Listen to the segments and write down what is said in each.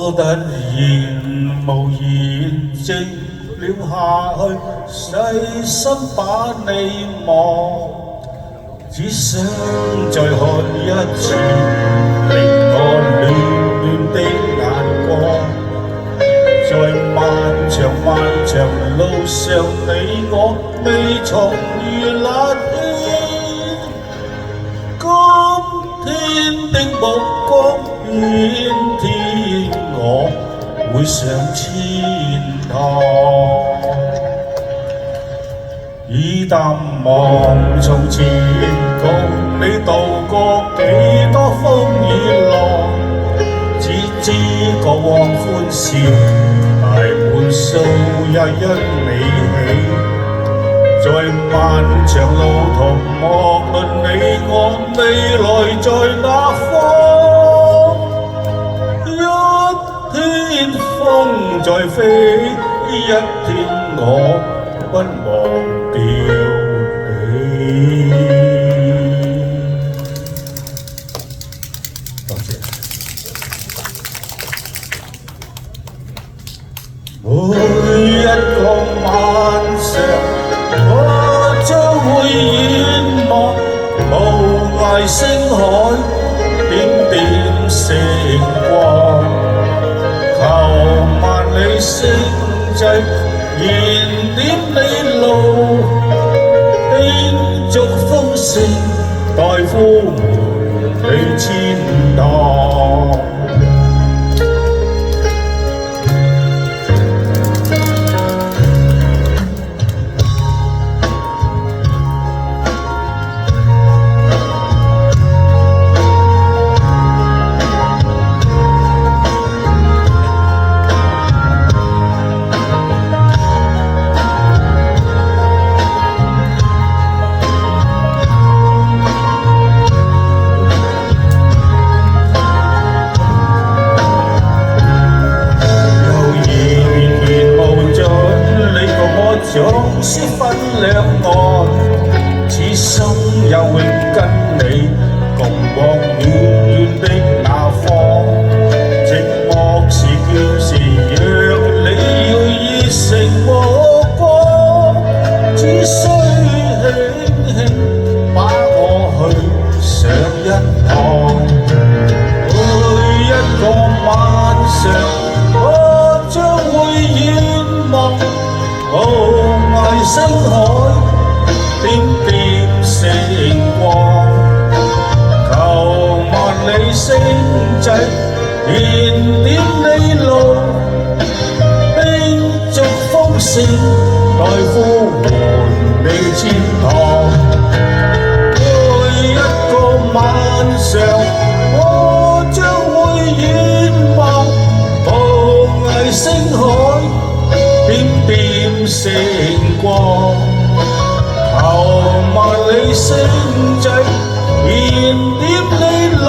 我突然無言靜了下去，細心把你望，只想再看一次，令我暖暖的眼光。在漫長漫長路上，你我未曾遇那天，今天的目光遠天，我會上天堂。已淡忘從前，共你渡過幾多風與浪，只知過往歡笑，大半數也因你起。在漫長路途，莫論你我未來在哪方，一天風在飛，一天我不忘掉你。多謝。每一個晚上，我將會遠望無涯星海，點點星光，求萬里星際燃點你路，叮囑風聲待呼喚你千趟。總是分兩岸，此生也永跟你共往遠遠的那方。寂寞時倦時，若你要熱誠和光，只需輕輕把我去上一趟。每一個晚上，我將會遠望無涯星海，點點星光，求萬里星際燃點你路，叮囑風聲待呼喚你千趟。每一個晚上，我將會遠望無涯星海，點點星光，求萬里星際燃點你路，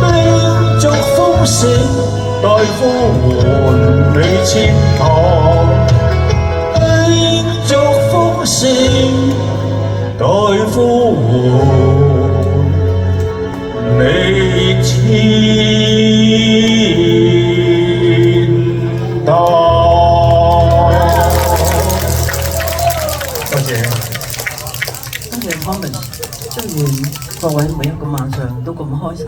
叮囑風聲待呼喚你千趟，叮囑風聲待呼喚你千趟。多謝 Thomas，祝願各位每一個晚上都咁開心。